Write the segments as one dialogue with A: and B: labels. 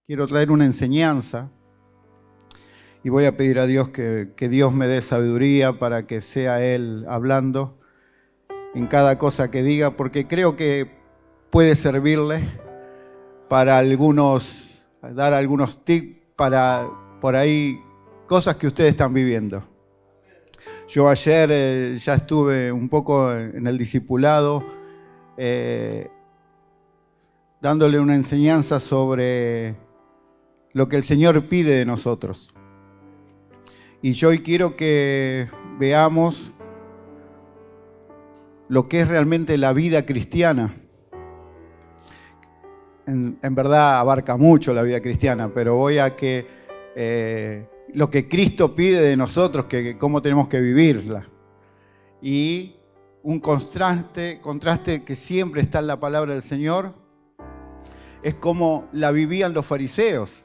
A: quiero traer una enseñanza y voy a pedir a Dios que Dios me dé sabiduría para que sea Él hablando en cada cosa que diga, porque creo que puede servirle para dar algunos tips para por ahí cosas que ustedes están viviendo. Yo ayer ya estuve un poco en el discipulado, dándole una enseñanza sobre lo que el Señor pide de nosotros. Y yo hoy quiero que veamos lo que es realmente la vida cristiana. En verdad abarca mucho la vida cristiana, pero voy a que lo que Cristo pide de nosotros, que cómo tenemos que vivirla. Y un contraste que siempre está en la palabra del Señor, es cómo la vivían los fariseos,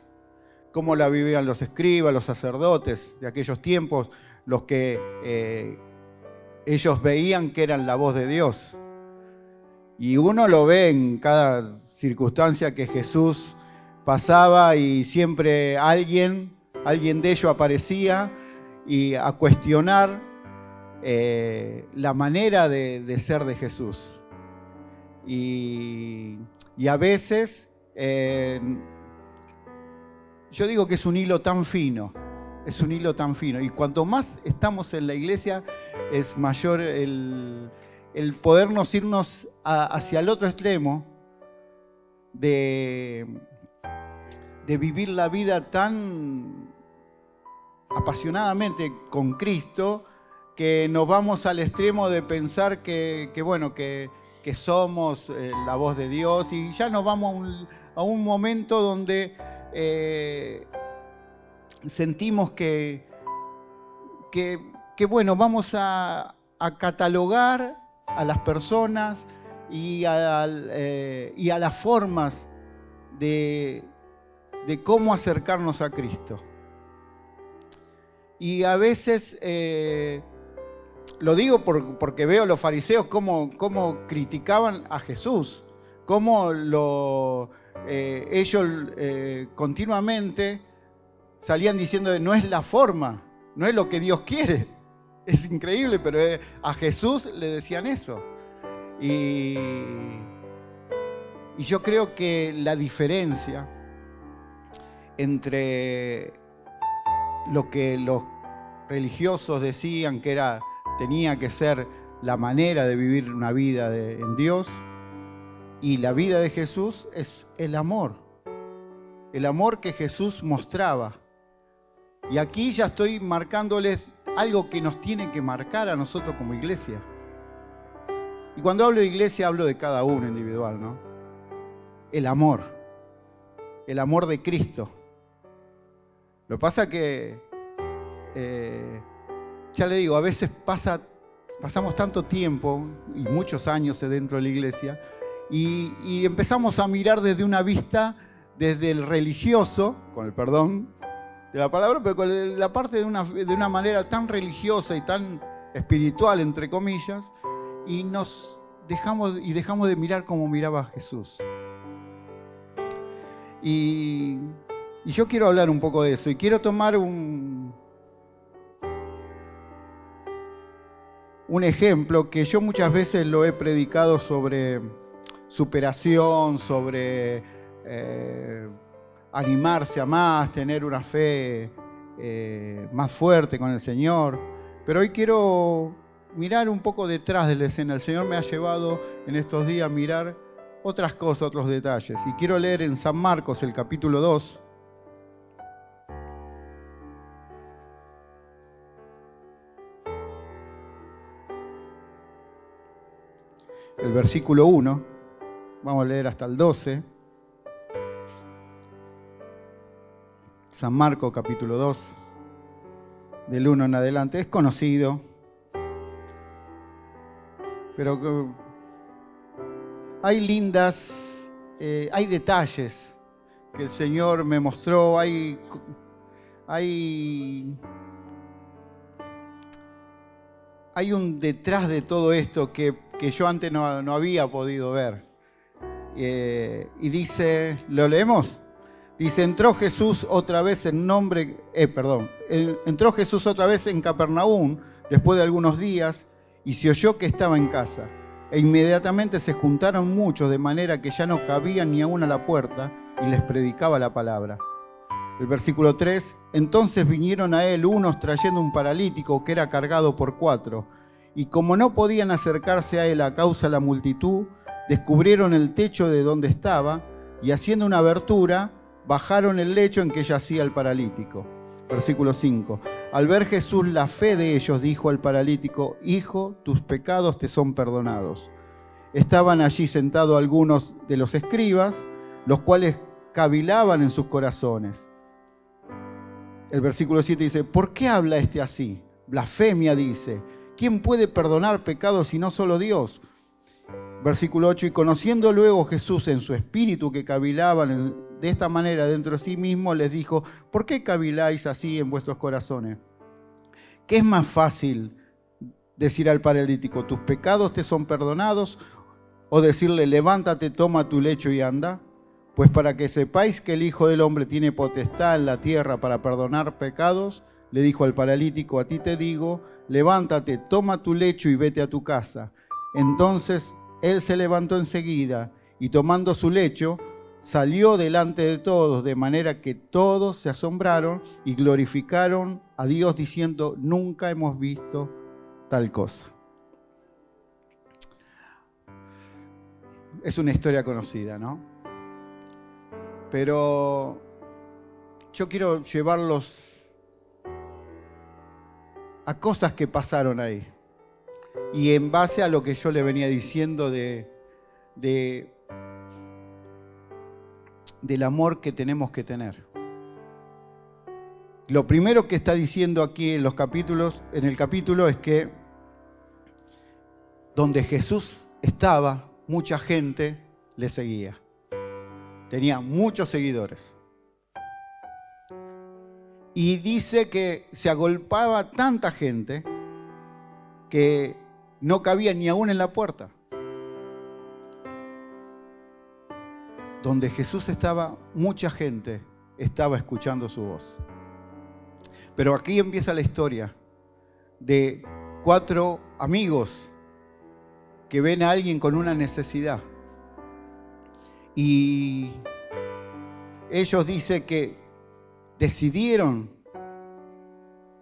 A: cómo la vivían los escribas, los sacerdotes de aquellos tiempos, los que ellos veían que eran la voz de Dios. Y uno lo ve en cada circunstancia que Jesús pasaba y siempre alguien de ellos aparecía y a cuestionar la manera de ser de Jesús. Y a veces yo digo que es un hilo tan fino, y cuanto más estamos en la iglesia es mayor el podernos irnos hacia el otro extremo de vivir la vida tan apasionadamente con Cristo, que nos vamos al extremo de pensar que somos la voz de Dios, y ya nos vamos a un momento donde sentimos que vamos a catalogar a las personas y a las formas de cómo acercarnos a Cristo. Y a veces, lo digo porque veo a los fariseos cómo criticaban a Jesús, cómo ellos continuamente salían diciendo que no es la forma, no es lo que Dios quiere. Es increíble, pero a Jesús le decían eso. Y yo creo que la diferencia entre lo que los religiosos decían que tenía que ser la manera de vivir una vida en Dios, y la vida de Jesús es el amor que Jesús mostraba. Y aquí ya estoy marcándoles algo que nos tiene que marcar a nosotros como iglesia. Y cuando hablo de iglesia hablo de cada uno individual, ¿no? El amor de Cristo. Lo que pasa que, ya le digo, a veces pasamos tanto tiempo y muchos años dentro de la iglesia y empezamos a mirar desde una vista, desde el religioso, con el perdón de la palabra, pero con la parte de una manera tan religiosa y tan espiritual, entre comillas, y dejamos de mirar como miraba Jesús. Y yo quiero hablar un poco de eso, y quiero tomar un ejemplo que yo muchas veces lo he predicado sobre superación, sobre animarse a más, tener una fe más fuerte con el Señor. Pero hoy quiero mirar un poco detrás de la escena. El Señor me ha llevado en estos días a mirar otras cosas, otros detalles. Y quiero leer en San Marcos el capítulo 2. El versículo 1. Vamos a leer hasta el 12. San Marcos capítulo 2, del 1 en adelante. Es conocido, pero hay detalles que el Señor me mostró, hay un detrás de todo esto que yo antes no había podido ver. Y dice, ¿lo leemos? Dice, entró Jesús otra vez en Capernaum después de algunos días y se oyó que estaba en casa. E inmediatamente se juntaron muchos, de manera que ya no cabían ni aún a la puerta, y les predicaba la palabra. El versículo 3, entonces vinieron a él unos trayendo un paralítico que era cargado por 4, y como no podían acercarse a él a causa de la multitud, descubrieron el techo de donde estaba, y haciendo una abertura, bajaron el lecho en que yacía el paralítico. Versículo 5. Al ver Jesús la fe de ellos, dijo al paralítico, hijo, tus pecados te son perdonados. Estaban allí sentados algunos de los escribas, los cuales cavilaban en sus corazones. El versículo 7 dice, ¿por qué habla este así? Blasfemia dice. ¿Quién puede perdonar pecados si no solo Dios? Versículo 8, y conociendo luego Jesús en su espíritu que cavilaban de esta manera dentro de sí mismo, les dijo, ¿por qué caviláis así en vuestros corazones? ¿Qué es más fácil decir al paralítico, tus pecados te son perdonados? O decirle, levántate, toma tu lecho y anda. Pues para que sepáis que el Hijo del Hombre tiene potestad en la tierra para perdonar pecados, le dijo al paralítico, a ti te digo, levántate, toma tu lecho y vete a tu casa. Entonces él se levantó enseguida y tomando su lecho, salió delante de todos, de manera que todos se asombraron y glorificaron a Dios diciendo, nunca hemos visto tal cosa. Es una historia conocida, ¿no? Pero yo quiero llevarlos a cosas que pasaron ahí. Y en base a lo que yo le venía diciendo del amor que tenemos que tener. Lo primero que está diciendo aquí en el capítulo es que donde Jesús estaba, mucha gente le seguía. Tenía muchos seguidores. Y dice que se agolpaba tanta gente que no cabía ni aún en la puerta. Donde Jesús estaba, mucha gente estaba escuchando su voz. Pero aquí empieza la historia de 4 amigos que ven a alguien con una necesidad. Y ellos dicen que decidieron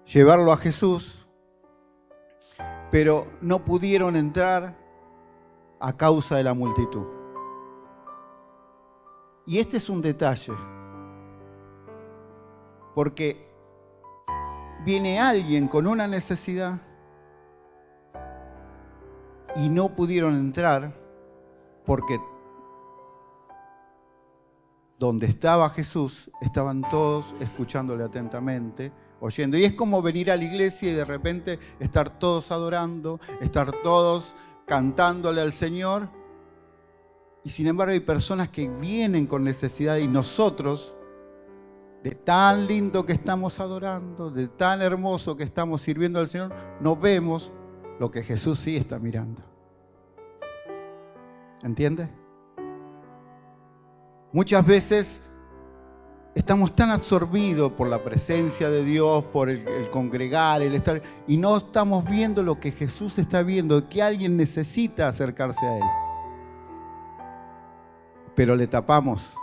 A: llevarlo a Jesús, pero no pudieron entrar a causa de la multitud. Y este es un detalle, porque viene alguien con una necesidad y no pudieron entrar porque donde estaba Jesús, estaban todos escuchándole atentamente, oyendo. Y es como venir a la iglesia y de repente estar todos adorando, estar todos cantándole al Señor. Y sin embargo hay personas que vienen con necesidad y nosotros, de tan lindo que estamos adorando, de tan hermoso que estamos sirviendo al Señor, no vemos lo que Jesús sí está mirando. ¿Entiendes? Muchas veces estamos tan absorbidos por la presencia de Dios, por el congregar, el estar, y no estamos viendo lo que Jesús está viendo, que alguien necesita acercarse a Él. Pero le tapamos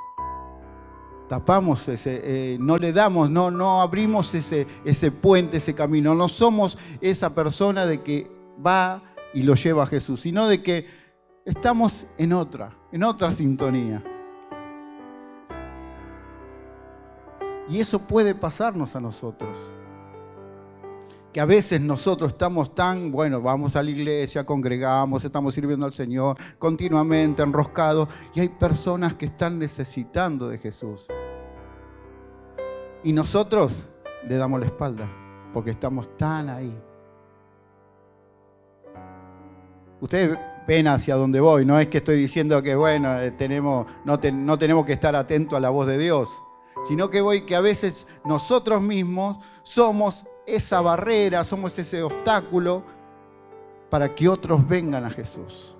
A: no le damos, no abrimos ese puente, ese camino. No somos esa persona de que va y lo lleva a Jesús, sino de que estamos en otra sintonía. Y eso puede pasarnos a nosotros. Que a veces nosotros estamos tan, vamos a la iglesia, congregamos, estamos sirviendo al Señor continuamente, enroscados, y hay personas que están necesitando de Jesús. Y nosotros le damos la espalda, porque estamos tan ahí. Ustedes ven hacia dónde voy, no es que estoy diciendo que no tenemos que estar atentos a la voz de Dios, sino que a veces nosotros mismos somos esa barrera, somos ese obstáculo para que otros vengan a Jesús.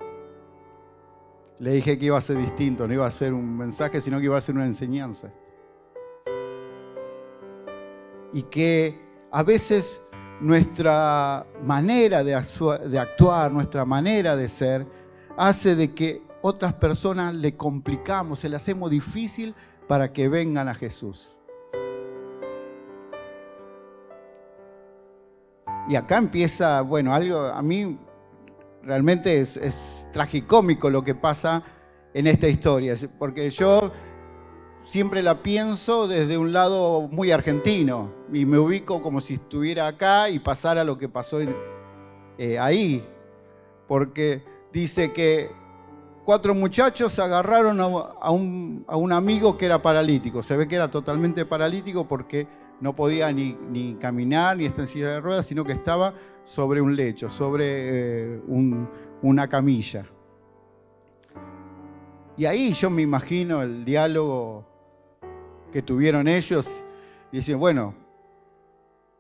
A: Le dije que iba a ser distinto, no iba a ser un mensaje, sino que iba a ser una enseñanza. y que a veces nuestra manera de actuar, nuestra manera de ser, hace de que otras personas le complicamos, se le hacemos difícil para que vengan a Jesús. Y acá empieza, bueno, algo a mí realmente es tragicómico lo que pasa en esta historia, porque yo siempre la pienso desde un lado muy argentino y me ubico como si estuviera acá y pasara lo que pasó ahí, porque dice que 4 muchachos agarraron a un amigo que era paralítico. Se ve que era totalmente paralítico porque no podía ni caminar ni estar en silla de ruedas, sino que estaba sobre un lecho, sobre una camilla. Y ahí yo me imagino el diálogo que tuvieron ellos y dicen, bueno,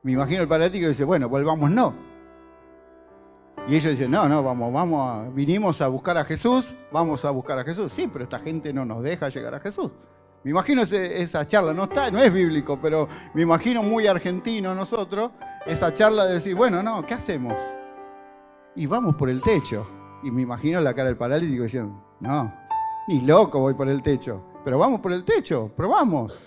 A: me imagino el paralítico y dice, bueno, volvámonos. Y ellos dicen, no, vinimos a buscar a Jesús, vamos a buscar a Jesús. Sí, pero esta gente no nos deja llegar a Jesús. Me imagino esa charla, no es bíblico, pero me imagino muy argentino nosotros, esa charla de decir, bueno, no, ¿qué hacemos? Y vamos por el techo. Y me imagino la cara del paralítico diciendo, no, ni loco voy por el techo, pero vamos por el techo, probamos.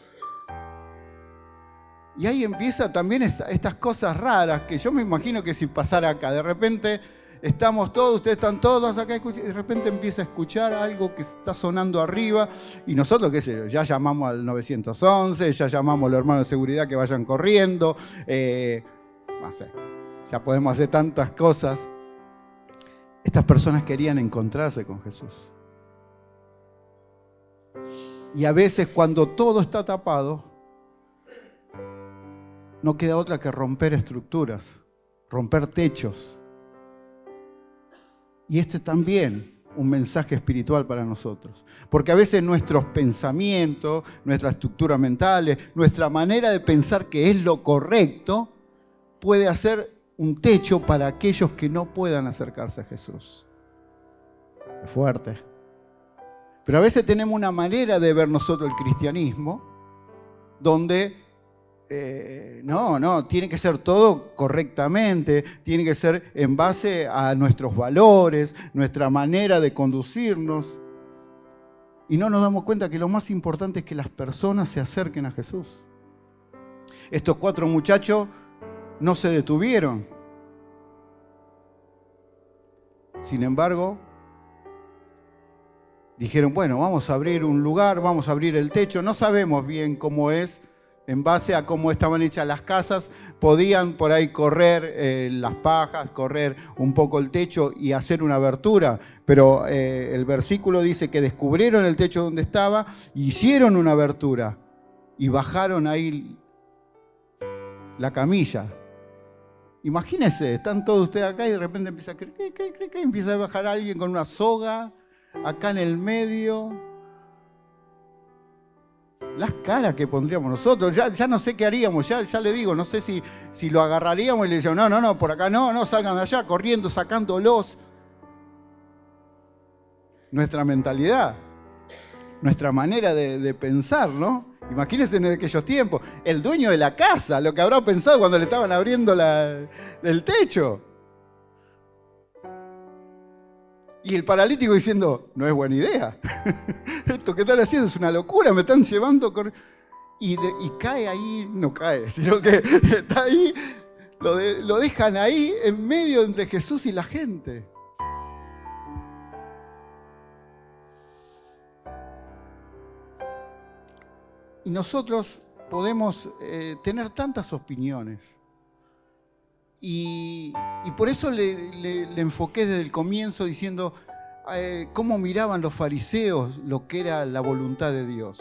A: Y ahí empieza también estas cosas raras que yo me imagino que si pasara acá, de repente estamos todos, ustedes están todos acá, y de repente empieza a escuchar algo que está sonando arriba y nosotros, qué sé yo, ya llamamos al 911, ya llamamos a los hermanos de seguridad que vayan corriendo, no sé, ya podemos hacer tantas cosas. Estas personas querían encontrarse con Jesús. Y a veces cuando todo está tapado, no queda otra que romper estructuras, romper techos. Y esto es también un mensaje espiritual para nosotros. Porque a veces nuestros pensamientos, nuestra estructura mental, nuestra manera de pensar que es lo correcto, puede hacer un techo para aquellos que no puedan acercarse a Jesús. Es fuerte. Pero a veces tenemos una manera de ver nosotros el cristianismo donde tiene que ser todo correctamente, tiene que ser en base a nuestros valores, nuestra manera de conducirnos. Y no nos damos cuenta que lo más importante es que las personas se acerquen a Jesús. Estos 4 muchachos no se detuvieron. Sin embargo, dijeron, bueno, vamos a abrir un lugar, vamos a abrir el techo. No sabemos bien cómo es, en base a cómo estaban hechas las casas, podían por ahí correr las pajas, correr un poco el techo y hacer una abertura. Pero el versículo dice que descubrieron el techo donde estaba, hicieron una abertura y bajaron ahí la camilla. Imagínense, están todos ustedes acá y de repente empieza a bajar alguien con una soga acá en el medio. Las caras que pondríamos nosotros, ya no sé qué haríamos, ya le digo, no sé si lo agarraríamos y le decíamos, no, por acá no, salgan de allá, corriendo, sacándolos. Nuestra mentalidad, nuestra manera de pensar, ¿no? Imagínense en aquellos tiempos, el dueño de la casa, lo que habrá pensado cuando le estaban abriendo el techo. Y el paralítico diciendo, no es buena idea. Esto que están haciendo es una locura, me están llevando. Y cae ahí, no cae, sino que está ahí, lo dejan ahí en medio entre Jesús y la gente. Y nosotros podemos tener tantas opiniones. Y por eso le enfoqué desde el comienzo diciendo cómo miraban los fariseos lo que era la voluntad de Dios.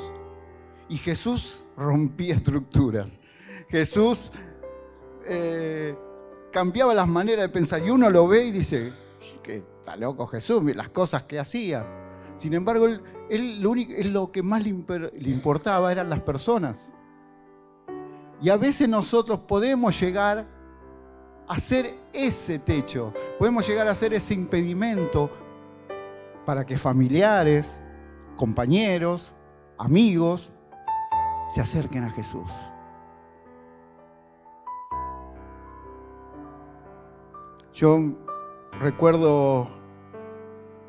A: Y Jesús rompía estructuras. Jesús cambiaba las maneras de pensar. Y uno lo ve y dice, que está loco Jesús, las cosas que hacía. Sin embargo, lo que más le importaba eran las personas. Y a veces nosotros podemos llegar hacer ese techo, podemos llegar a hacer ese impedimento para que familiares, compañeros, amigos se acerquen a Jesús. Yo recuerdo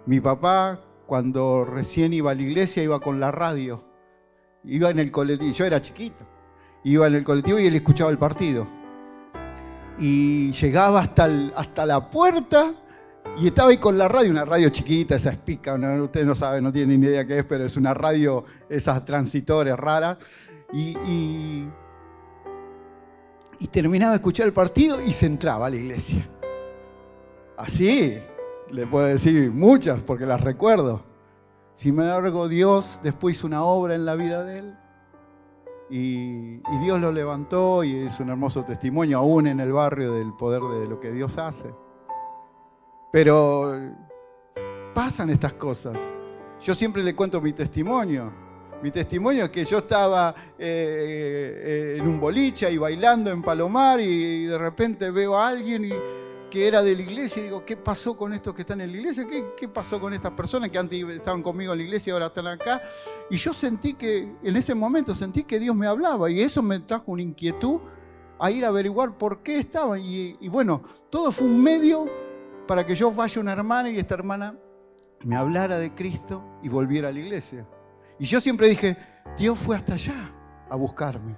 A: mi papá cuando recién iba a la iglesia, iba con la radio. Iba en el colectivo, yo era chiquito. Iba en el colectivo y él escuchaba el partido. Y llegaba hasta la puerta y estaba ahí con la radio, una radio chiquita, esa Spica, ¿no? Ustedes no saben, no tienen ni idea qué es, pero es una radio, esas transitores raras. Y terminaba de escuchar el partido y se entraba a la iglesia. Así, le puedo decir muchas porque las recuerdo. Sin embargo, Dios después hizo una obra en la vida de él y Dios lo levantó y es un hermoso testimonio aún en el barrio del poder de lo que Dios hace. Pero pasan estas cosas. Yo siempre le cuento mi testimonio. Mi testimonio es que yo estaba en un boliche ahí bailando en Palomar y de repente veo a alguien que era de la iglesia y digo, ¿qué pasó con estos que están en la iglesia? ¿Qué pasó con estas personas que antes estaban conmigo en la iglesia y ahora están acá? Y yo sentí que, en ese momento sentí que Dios me hablaba y eso me trajo una inquietud a ir a averiguar por qué estaban. Y bueno, todo fue un medio para que yo vaya a una hermana y esta hermana me hablara de Cristo y volviera a la iglesia. Y yo siempre dije, Dios fue hasta allá a buscarme,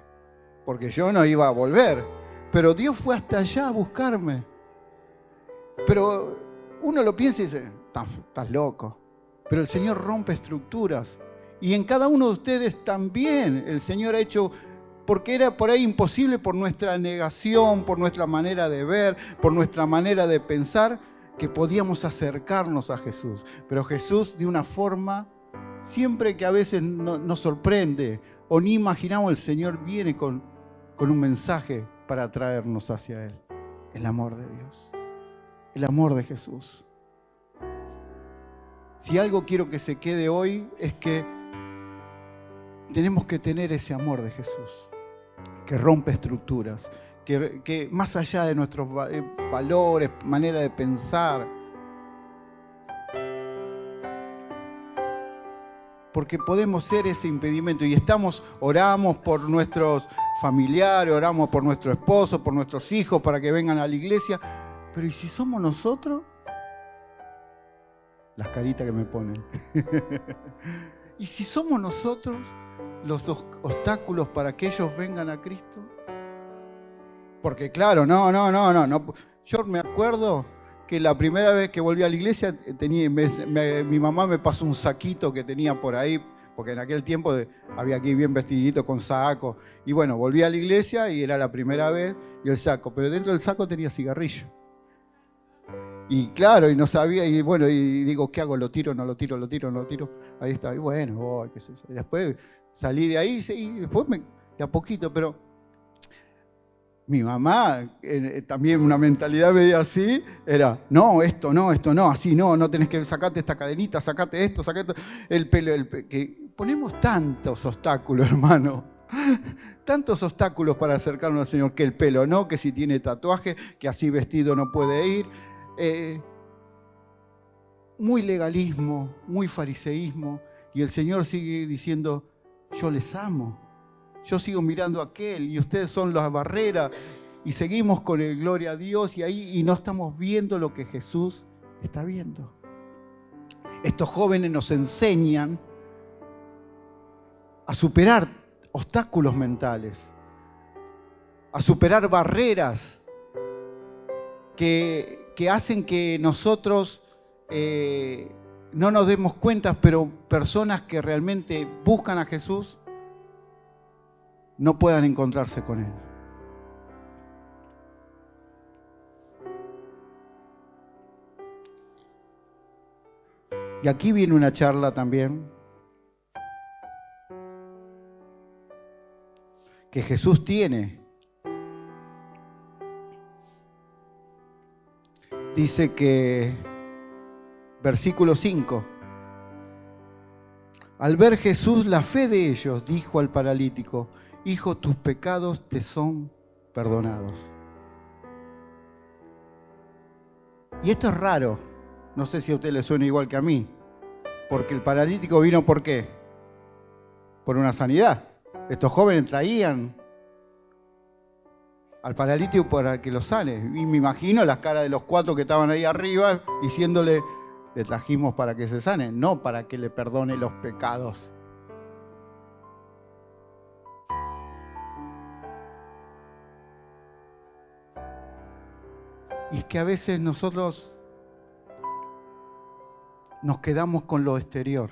A: porque yo no iba a volver, pero Dios fue hasta allá a buscarme. Pero uno lo piensa y dice, estás loco. Pero el Señor rompe estructuras. Y en cada uno de ustedes también el Señor ha hecho, porque era por ahí imposible por nuestra negación, por nuestra manera de ver, por nuestra manera de pensar, que podíamos acercarnos a Jesús. Pero Jesús de una forma, siempre que a veces nos sorprende o ni imaginamos, el Señor viene con un mensaje para atraernos hacia Él. El amor de Dios. El amor de Jesús. Si algo quiero que se quede hoy es que tenemos que tener ese amor de Jesús, que rompe estructuras, que más allá de nuestros valores, manera de pensar, porque podemos ser ese impedimento y oramos por nuestros familiares, oramos por nuestro esposo, por nuestros hijos, para que vengan a la iglesia. Pero ¿y si somos nosotros? Las caritas que me ponen. ¿Y si somos nosotros los obstáculos para que ellos vengan a Cristo? Porque claro, no. Yo me acuerdo que la primera vez que volví a la iglesia, mi mamá me pasó un saquito que tenía por ahí, porque en aquel tiempo había aquí bien vestidito con saco. Y bueno, volví a la iglesia y era la primera vez, y el saco, pero dentro del saco tenía cigarrillo. Y claro, y no sabía, y bueno, y digo, ¿qué hago? ¿Lo tiro? ¿No lo tiro? ¿Lo tiro? ¿No lo tiro? Ahí está, y bueno, voy, qué sé yo. Y después salí de ahí, y después de a poquito, pero mi mamá, también una mentalidad medio así, era, no, así no tenés que sacarte esta cadenita, sacate esto, el pelo, que ponemos tantos obstáculos, hermano. Tantos obstáculos para acercarnos al Señor, que el pelo no, que si tiene tatuaje, que así vestido no puede ir. Muy legalismo, muy fariseísmo, y el Señor sigue diciendo, yo les amo, yo sigo mirando a aquel y ustedes son las barreras, y seguimos con el gloria a Dios y no estamos viendo lo que Jesús está viendo. Estos jóvenes nos enseñan a superar obstáculos mentales, a superar barreras que hacen que nosotros no nos demos cuenta, pero personas que realmente buscan a Jesús no puedan encontrarse con Él. Y aquí viene una charla también que Jesús tiene. Dice que, versículo 5, al ver Jesús la fe de ellos, dijo al paralítico, hijo, tus pecados te son perdonados. Y esto es raro, no sé si a usted le suena igual que a mí, porque el paralítico vino ¿por qué? Por una sanidad. Estos jóvenes traían al paralítico para que lo sane. Y me imagino las caras de los 4 que estaban ahí arriba diciéndole, le trajimos para que se sane, no para que le perdone los pecados. Y es que a veces nosotros nos quedamos con lo exterior.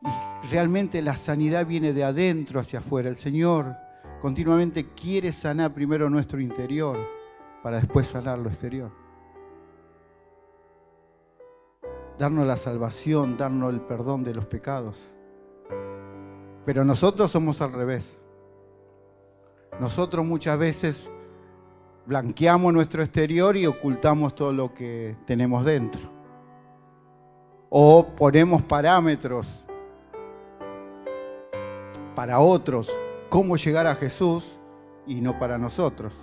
A: Y realmente la sanidad viene de adentro hacia afuera. El Señor continuamente quiere sanar primero nuestro interior para después sanar lo exterior. Darnos la salvación, darnos el perdón de los pecados. Pero nosotros somos al revés. Nosotros muchas veces blanqueamos nuestro exterior y ocultamos todo lo que tenemos dentro. O ponemos parámetros para otros, cómo llegar a Jesús y no para nosotros.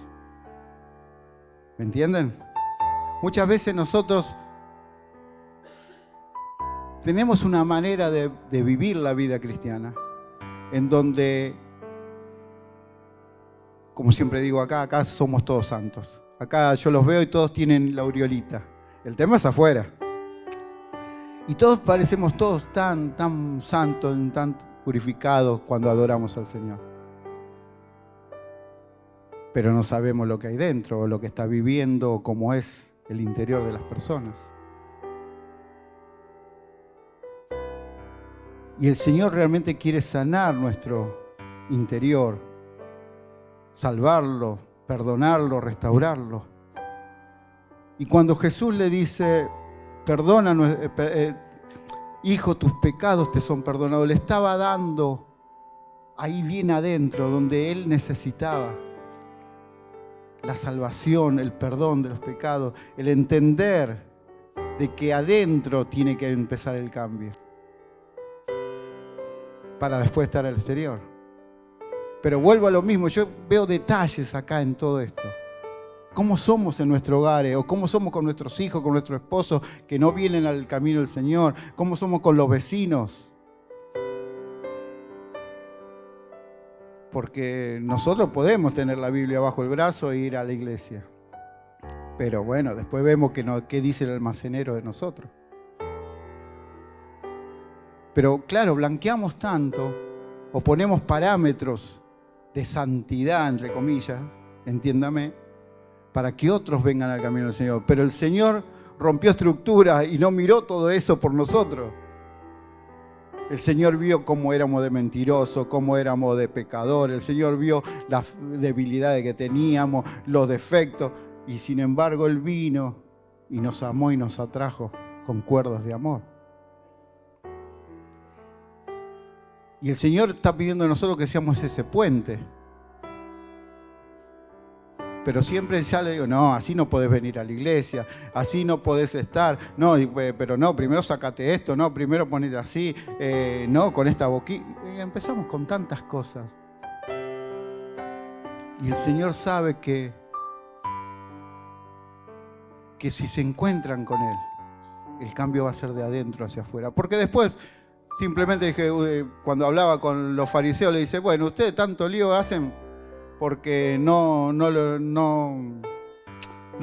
A: ¿Me entienden? Muchas veces nosotros tenemos una manera de vivir la vida cristiana en donde, como siempre digo acá somos todos santos. Acá yo los veo y todos tienen la aureolita. El tema es afuera. Y todos parecemos todos tan santos, tan purificados cuando adoramos al Señor. Pero no sabemos lo que hay dentro, o lo que está viviendo, o cómo es el interior de las personas. Y el Señor realmente quiere sanar nuestro interior, salvarlo, perdonarlo, restaurarlo. Y cuando Jesús le dice, perdona, hijo, tus pecados te son perdonados, le estaba dando ahí bien adentro, donde él necesitaba la salvación, el perdón de los pecados, el entender de que adentro tiene que empezar el cambio para después estar al exterior. Pero vuelvo a lo mismo, yo veo detalles acá en todo esto. Cómo somos en nuestro hogar, o cómo somos con nuestros hijos, con nuestro esposo que no vienen al camino del Señor, cómo somos con los vecinos. Porque nosotros podemos tener la Biblia bajo el brazo e ir a la iglesia. Pero bueno, después vemos qué dice el almacenero de nosotros. Pero claro, blanqueamos tanto o ponemos parámetros de santidad, entre comillas, entiéndame, para que otros vengan al camino del Señor. Pero el Señor rompió estructuras y no miró todo eso por nosotros. El Señor vio cómo éramos de mentirosos, cómo éramos de pecadores. El Señor vio las debilidades que teníamos, los defectos. Y sin embargo Él vino y nos amó y nos atrajo con cuerdas de amor. Y el Señor está pidiendo a nosotros que seamos ese puente. Pero siempre ya le digo, no, así no podés venir a la iglesia, así no podés estar, no, pero no, primero sacate esto, no, primero ponete así, no, con esta boquilla. Y empezamos con tantas cosas. Y el Señor sabe que si se encuentran con Él, el cambio va a ser de adentro hacia afuera. Porque después, simplemente dije, cuando hablaba con los fariseos, le dice, bueno, ustedes tanto lío hacen porque no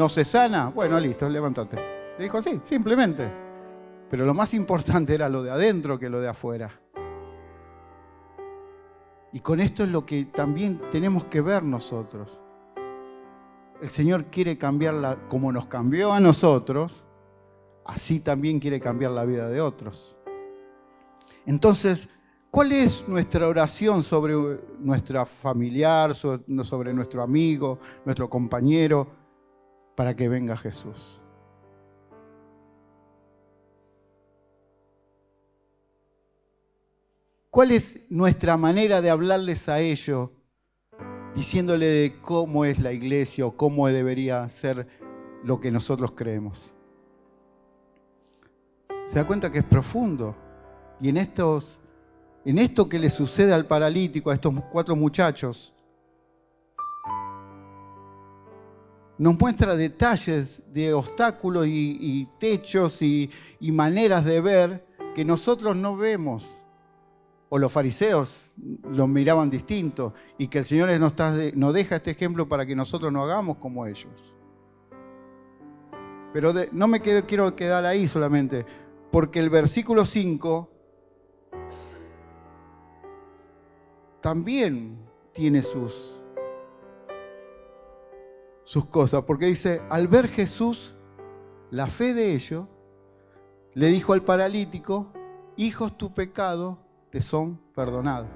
A: se sana. Bueno, listo, levántate. Le dijo así, simplemente. Pero lo más importante era lo de adentro que lo de afuera. Y con esto es lo que también tenemos que ver nosotros. El Señor quiere cambiarla como nos cambió a nosotros, así también quiere cambiar la vida de otros. Entonces, ¿cuál es nuestra oración sobre nuestra familiar, sobre nuestro amigo, nuestro compañero, para que venga Jesús? ¿Cuál es nuestra manera de hablarles a ellos, diciéndole de cómo es la iglesia o cómo debería ser lo que nosotros creemos? ¿Se da cuenta que es profundo? Y en esto que le sucede al paralítico, a estos 4 muchachos, nos muestra detalles de obstáculos y techos y maneras de ver que nosotros no vemos. o los fariseos los miraban distinto, y que el Señor nos deja este ejemplo para que nosotros no hagamos como ellos. Pero no me quiero quedar ahí solamente, porque el versículo 5 también tiene sus cosas, porque dice, al ver Jesús la fe de ellos, le dijo al paralítico, hijos, tu pecado te son perdonados.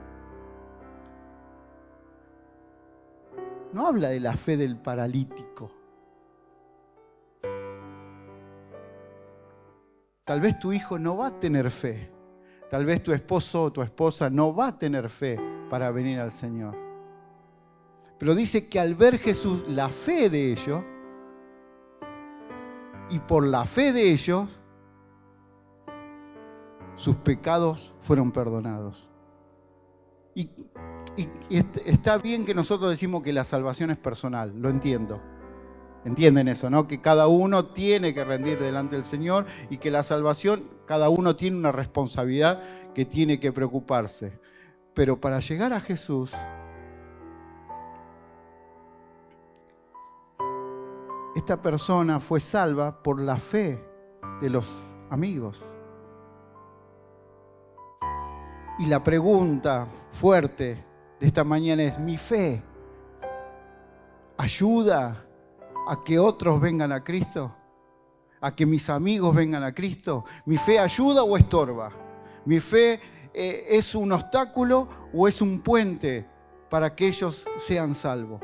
A: No habla de la fe del paralítico. Tal vez tu hijo no va a tener fe. Tal vez tu esposo o tu esposa no va a tener fe para venir al Señor. Pero dice que al ver Jesús la fe de ellos, y por la fe de ellos, sus pecados fueron perdonados. Y está bien que nosotros decimos que la salvación es personal, lo entiendo. ¿Entienden eso, no? Que cada uno tiene que rendir delante del Señor y que la salvación, cada uno tiene una responsabilidad que tiene que preocuparse. Pero para llegar a Jesús, esta persona fue salva por la fe de los amigos. Y la pregunta fuerte de esta mañana es, ¿mi fe ayuda a que otros vengan a Cristo? ¿A que mis amigos vengan a Cristo? ¿Mi fe ayuda o estorba? ¿Mi fe es un obstáculo o es un puente para que ellos sean salvos?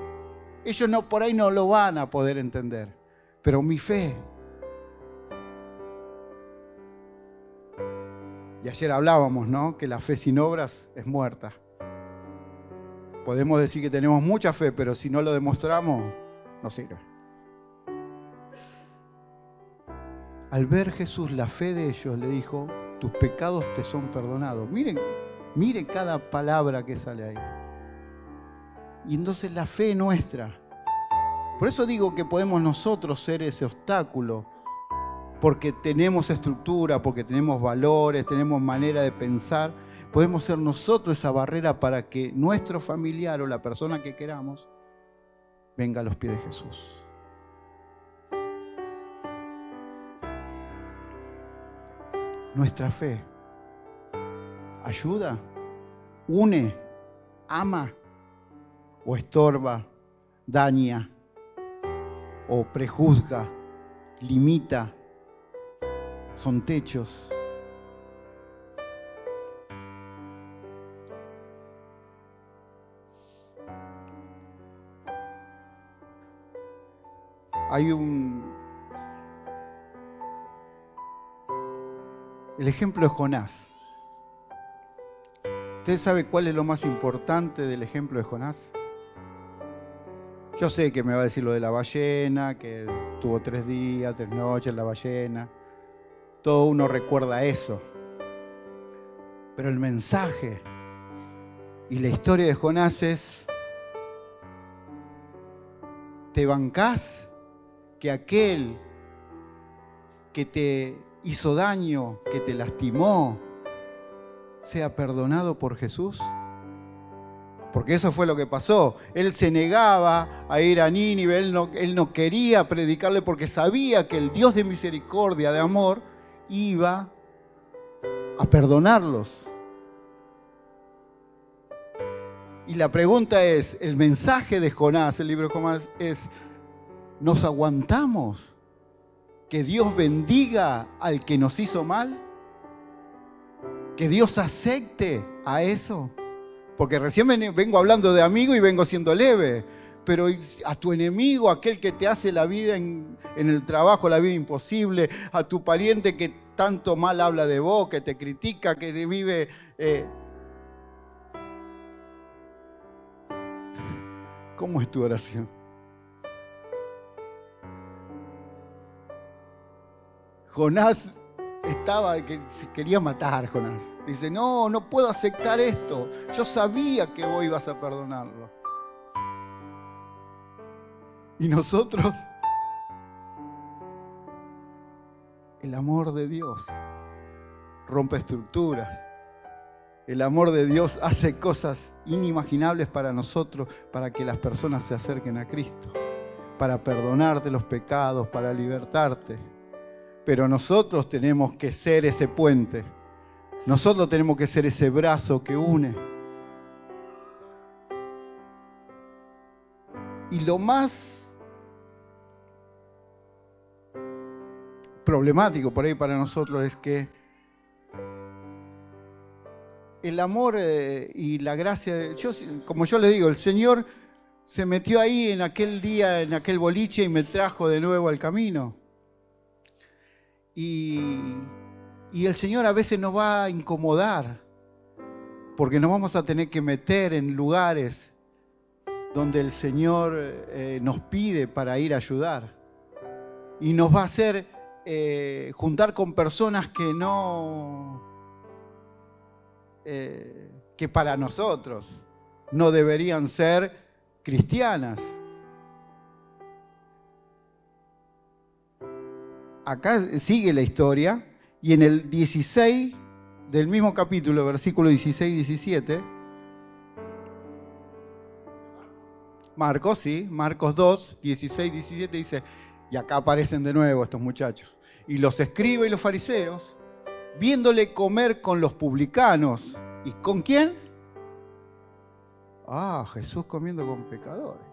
A: Ellos por ahí no lo van a poder entender, pero mi fe. Y ayer hablábamos, ¿no? Que la fe sin obras es muerta. Podemos decir que tenemos mucha fe, pero si no lo demostramos, no sirve. Al ver Jesús la fe de ellos, le dijo, tus pecados te son perdonados. Miren cada palabra que sale ahí. Y entonces la fe nuestra. Por eso digo que podemos nosotros ser ese obstáculo, porque tenemos estructura, porque tenemos valores, tenemos manera de pensar. Podemos ser nosotros esa barrera para que nuestro familiar o la persona que queramos venga a los pies de Jesús. Nuestra fe ayuda, une, ama o estorba, daña o prejuzga, limita, son techos. Hay el ejemplo de Jonás. ¿Usted sabe cuál es lo más importante del ejemplo de Jonás? Yo sé que me va a decir lo de la ballena, que estuvo 3 días, 3 noches en la ballena. Todo uno recuerda eso. Pero el mensaje y la historia de Jonás es: ¿te bancás que aquel que te hizo daño, que te lastimó, sea perdonado por Jesús? Porque eso fue lo que pasó. Él se negaba a ir a Nínive, él no quería predicarle porque sabía que el Dios de misericordia, de amor, iba a perdonarlos. Y la pregunta es, el mensaje de Jonás, el libro de Jonás, es: ¿nos aguantamos que Dios bendiga al que nos hizo mal? ¿Que Dios acepte a eso? Porque recién vengo hablando de amigo y vengo siendo leve. Pero a tu enemigo, aquel que te hace la vida en el trabajo, la vida imposible, a tu pariente que tanto mal habla de vos, que te critica, que te vive... ¿Cómo es tu oración? Jonás estaba que se quería matar, Jonás. Dice, no puedo aceptar esto. Yo sabía que vos ibas a perdonarlo. Y nosotros, el amor de Dios rompe estructuras. El amor de Dios hace cosas inimaginables para nosotros, para que las personas se acerquen a Cristo, para perdonarte los pecados, para libertarte. Pero nosotros tenemos que ser ese puente. Nosotros tenemos que ser ese brazo que une. Y lo más problemático por ahí para nosotros es que el amor y la gracia, como yo le digo, el Señor se metió ahí en aquel día, en aquel boliche y me trajo de nuevo al camino. Y el Señor a veces nos va a incomodar, porque nos vamos a tener que meter en lugares donde el Señor nos pide para ir a ayudar. Y nos va a hacer juntar con personas que no, que para nosotros no deberían ser cristianas. Acá sigue la historia y en el 16 del mismo capítulo, versículo 16-17, Marcos 2, 16-17 dice, y acá aparecen de nuevo estos muchachos, y los escribas y los fariseos, viéndole comer con los publicanos, ¿y con quién? Jesús comiendo con pecadores.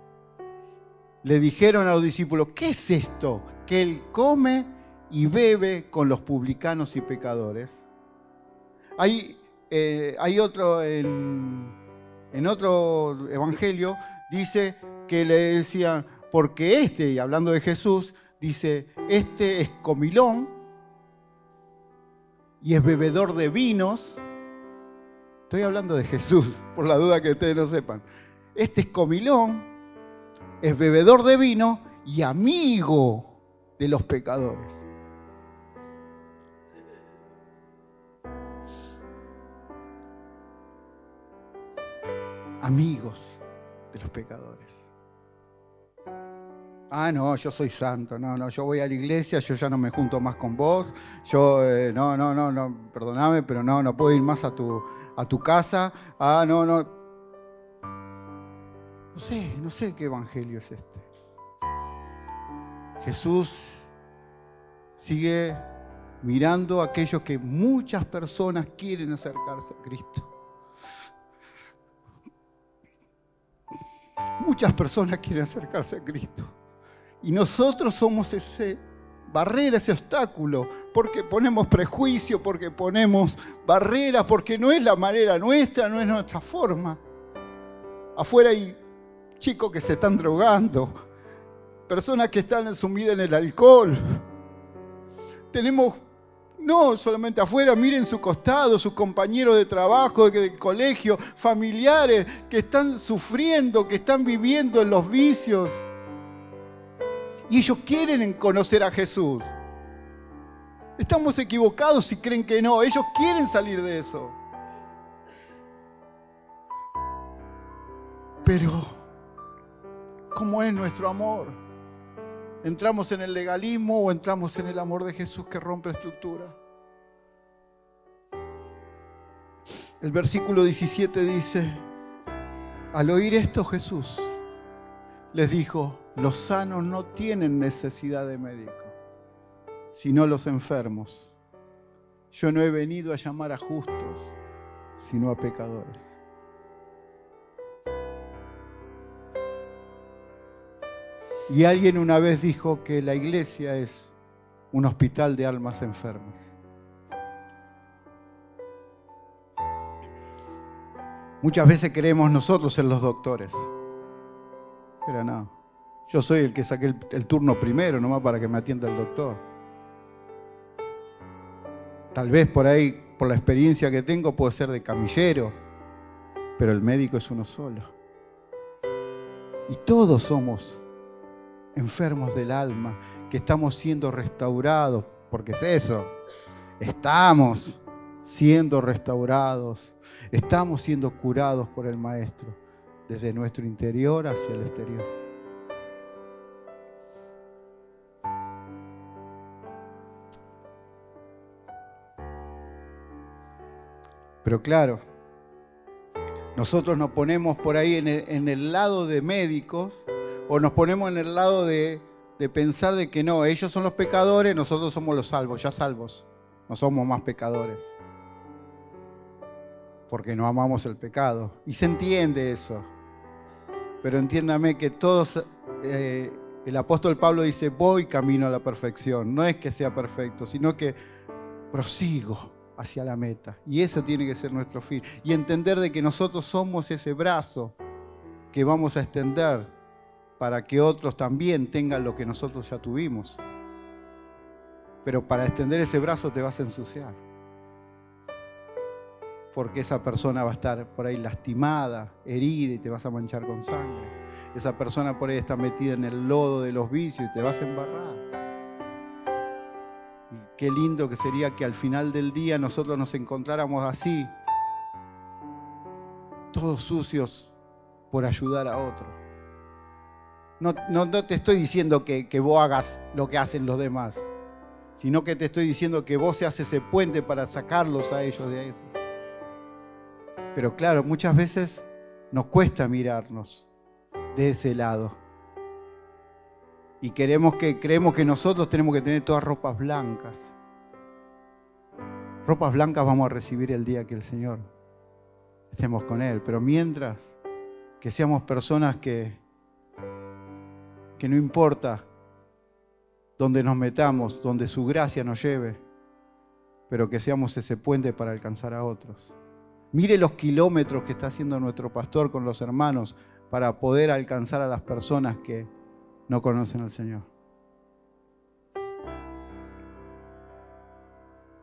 A: Le dijeron a los discípulos, ¿qué es esto? Que él come y bebe con los publicanos y pecadores. Hay otro, en otro evangelio, dice que le decían, porque y hablando de Jesús, dice, este es comilón y es bebedor de vinos. Estoy hablando de Jesús, por la duda que ustedes no sepan. Este es comilón, es bebedor de vino y amigo de los pecadores. Amigos de los pecadores. No, yo soy santo, no, yo voy a la iglesia, yo ya no me junto más con vos, yo, no, perdóname, pero no puedo ir más a tu casa, no sé qué evangelio es este. Jesús sigue mirando a aquellos que muchas personas quieren acercarse a Cristo. Muchas personas quieren acercarse a Cristo. Y nosotros somos ese barrera, ese obstáculo, porque ponemos prejuicio, porque ponemos barreras, porque no es la manera nuestra, no es nuestra forma. Afuera hay chicos que se están drogando, personas que están sumidas en el alcohol. Tenemos, no solamente afuera, miren su costado, sus compañeros de trabajo, de colegio, familiares que están sufriendo, que están viviendo en los vicios. Y ellos quieren conocer a Jesús. Estamos equivocados si creen que no. Ellos quieren salir de eso. Pero, ¿cómo es nuestro amor? ¿Entramos en el legalismo o entramos en el amor de Jesús que rompe estructura? El versículo 17 dice, al oír esto Jesús les dijo, los sanos no tienen necesidad de médico, sino los enfermos. Yo no he venido a llamar a justos, sino a pecadores. Y alguien una vez dijo que la iglesia es un hospital de almas enfermas. Muchas veces creemos nosotros ser los doctores, pero no. Yo soy el que saqué el turno primero, nomás para que me atienda el doctor. Tal vez por ahí, por la experiencia que tengo, puedo ser de camillero, pero el médico es uno solo. Y todos somos enfermos del alma, que estamos siendo restaurados, porque es eso, estamos siendo restaurados, estamos siendo curados por el Maestro, desde nuestro interior hacia el exterior. Pero claro, Nosotros nos ponemos por ahí en el lado de médicos, o nos ponemos en el lado de pensar de que no, ellos son los pecadores, nosotros somos los salvos, ya salvos. No somos más pecadores, porque no amamos el pecado. Y se entiende eso. Pero entiéndame que todos, el apóstol Pablo dice, voy camino a la perfección. No es que sea perfecto, sino que prosigo hacia la meta. Y ese tiene que ser nuestro fin. Y entender de que nosotros somos ese brazo que vamos a extender para que otros también tengan lo que nosotros ya tuvimos. Pero para extender ese brazo te vas a ensuciar. Porque esa persona va a estar por ahí lastimada, herida y te vas a manchar con sangre. Esa persona por ahí está metida en el lodo de los vicios y te vas a embarrar. Y qué lindo que sería que al final del día nosotros nos encontráramos así, todos sucios por ayudar a otro. No te estoy diciendo que vos hagas lo que hacen los demás, sino que te estoy diciendo que vos seas ese puente para sacarlos a ellos de eso. Pero claro, muchas veces nos cuesta mirarnos de ese lado. Y creemos que nosotros tenemos que tener todas ropas blancas. Ropas blancas vamos a recibir el día que el Señor estemos con Él. Pero mientras, que seamos personas que no importa donde nos metamos, donde su gracia nos lleve, pero que seamos ese puente para alcanzar a otros. Mire los kilómetros que está haciendo nuestro pastor con los hermanos para poder alcanzar a las personas que no conocen al Señor.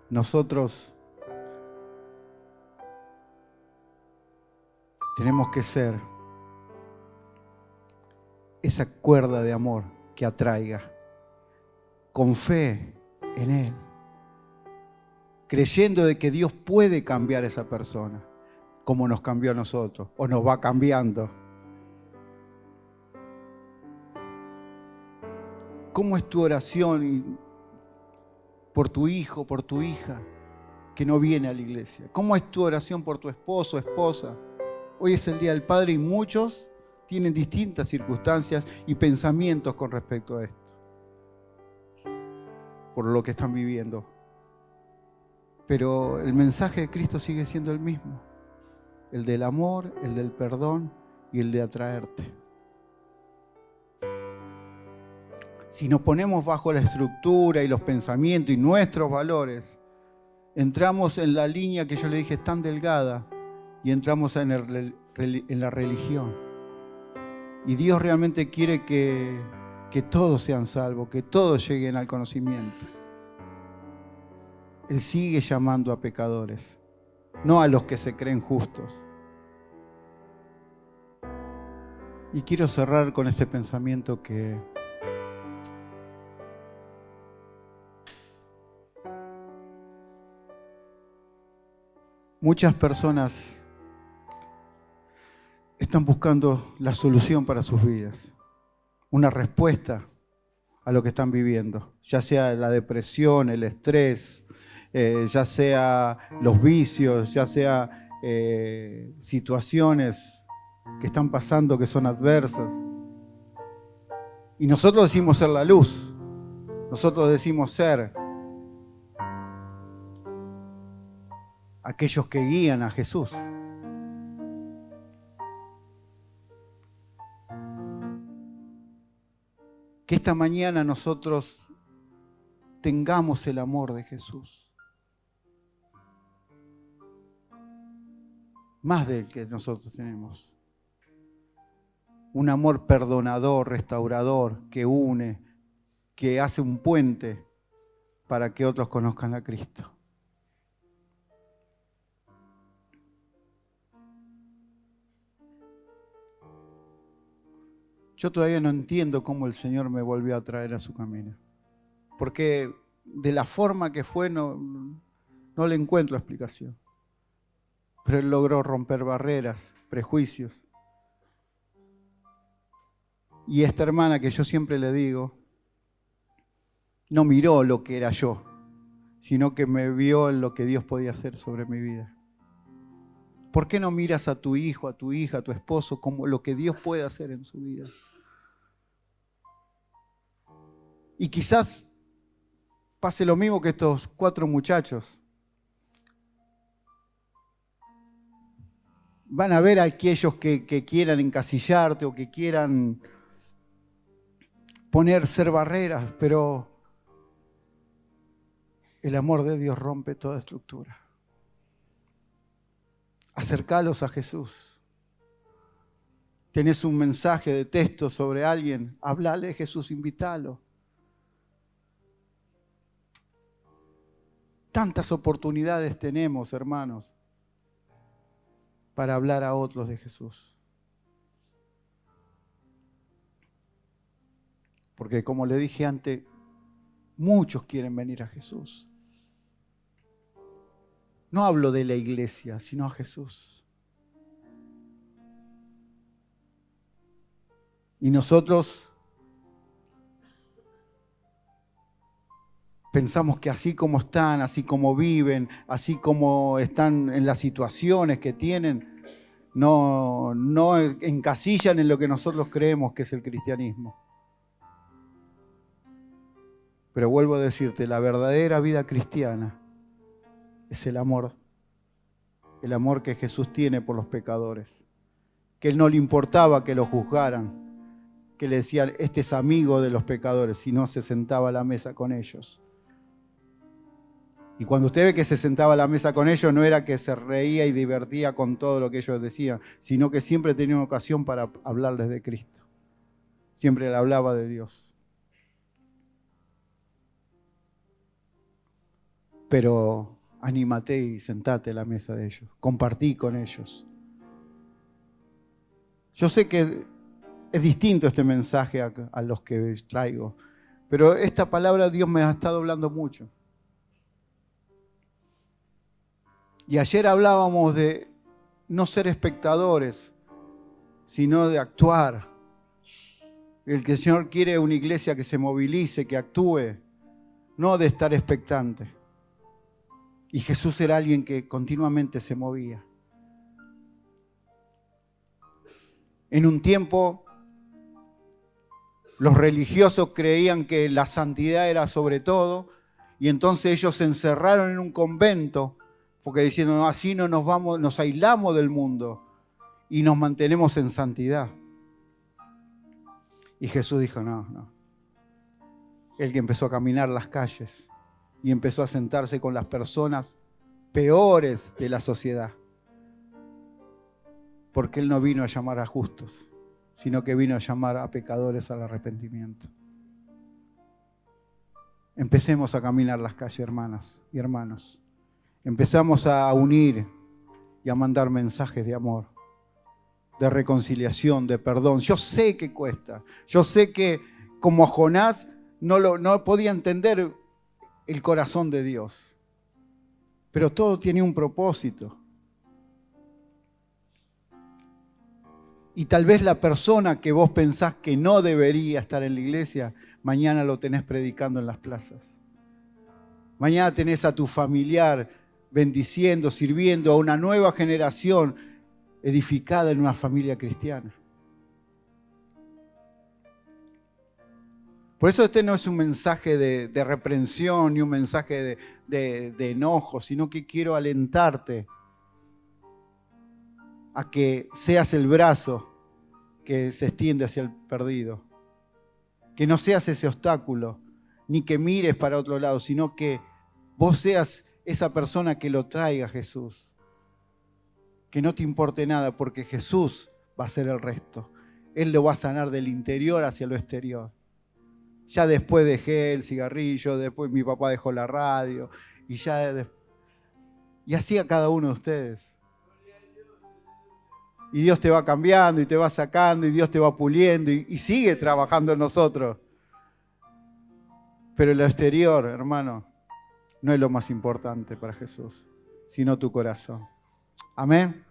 A: Nosotros tenemos que ser esa cuerda de amor que atraiga, con fe en Él, creyendo de que Dios puede cambiar a esa persona, como nos cambió a nosotros, o nos va cambiando. ¿Cómo es tu oración por tu hijo, por tu hija que no viene a la iglesia? ¿Cómo es tu oración por tu esposo, esposa? Hoy es el Día del Padre y muchos tienen distintas circunstancias y pensamientos con respecto a esto, por lo que están viviendo. Pero el mensaje de Cristo sigue siendo el mismo, el del amor, el del perdón y el de atraerte. Si nos ponemos bajo la estructura y los pensamientos y nuestros valores, entramos en la línea que yo le dije es tan delgada y entramos en la religión. Y Dios realmente quiere que todos sean salvos, que todos lleguen al conocimiento. Él sigue llamando a pecadores, no a los que se creen justos. Y quiero cerrar con este pensamiento que muchas personas están buscando la solución para sus vidas, una respuesta a lo que están viviendo, ya sea la depresión, el estrés, ya sea los vicios, ya sea situaciones que están pasando que son adversas. Y nosotros decimos ser la luz, nosotros decimos ser aquellos que guían a Jesús. Que esta mañana nosotros tengamos el amor de Jesús. Más del que nosotros tenemos. Un amor perdonador, restaurador, que une, que hace un puente para que otros conozcan a Cristo. Yo todavía no entiendo cómo el Señor me volvió a traer a su camino. Porque de la forma que fue no le encuentro explicación. Pero Él logró romper barreras, prejuicios. Y esta hermana que yo siempre le digo, no miró lo que era yo, sino que me vio en lo que Dios podía hacer sobre mi vida. ¿Por qué no miras a tu hijo, a tu hija, a tu esposo como lo que Dios puede hacer en su vida? Y quizás pase lo mismo que estos 4 muchachos. Van a haber aquellos que quieran encasillarte o que quieran ser barreras, pero el amor de Dios rompe toda estructura. Acercalos a Jesús. Tenés un mensaje de texto sobre alguien, hablale de Jesús, invítalo. Tantas oportunidades tenemos, hermanos, para hablar a otros de Jesús. Porque como le dije antes, muchos quieren venir a Jesús. No hablo de la iglesia, sino a Jesús. Y nosotros pensamos que así como están, así como viven, así como están en las situaciones que tienen, no encasillan en lo que nosotros creemos que es el cristianismo. Pero vuelvo a decirte, la verdadera vida cristiana es el amor que Jesús tiene por los pecadores. Que Él no le importaba que lo juzgaran, que le decían, este es amigo de los pecadores, sino se sentaba a la mesa con ellos. Y cuando usted ve que se sentaba a la mesa con ellos, no era que se reía y divertía con todo lo que ellos decían, sino que siempre tenía una ocasión para hablarles de Cristo. Siempre le hablaba de Dios. Pero anímate y sentate a la mesa de ellos. Compartí con ellos. Yo sé que es distinto este mensaje a los que traigo, pero esta palabra Dios me ha estado hablando mucho. Y ayer hablábamos de no ser espectadores, sino de actuar. El que el Señor quiere una iglesia que se movilice, que actúe, no de estar expectante. Y Jesús era alguien que continuamente se movía. En un tiempo, los religiosos creían que la santidad era sobre todo, y entonces ellos se encerraron en un convento, porque diciendo, no, así no nos vamos, nos aislamos del mundo y nos mantenemos en santidad. Y Jesús dijo, no. Él que empezó a caminar las calles y empezó a sentarse con las personas peores de la sociedad. Porque Él no vino a llamar a justos, sino que vino a llamar a pecadores al arrepentimiento. Empecemos a caminar las calles, hermanas y hermanos. Empezamos a unir y a mandar mensajes de amor, de reconciliación, de perdón. Yo sé que cuesta. Yo sé que como Jonás no podía entender el corazón de Dios. Pero todo tiene un propósito. Y tal vez la persona que vos pensás que no debería estar en la iglesia, mañana lo tenés predicando en las plazas. Mañana tenés a tu familiar bendiciendo, sirviendo a una nueva generación edificada en una familia cristiana. Por eso este no es un mensaje de reprensión ni un mensaje de enojo, sino que quiero alentarte a que seas el brazo que se extiende hacia el perdido. Que no seas ese obstáculo, ni que mires para otro lado, sino que vos seas esa persona que lo traiga a Jesús. Que no te importe nada, porque Jesús va a hacer el resto. Él lo va a sanar del interior hacia lo exterior. Ya después dejé el cigarrillo, después mi papá dejó la radio, y así a cada uno de ustedes. Y Dios te va cambiando y te va sacando y Dios te va puliendo y sigue trabajando en nosotros. Pero lo exterior, hermano, no es lo más importante para Jesús, sino tu corazón. Amén.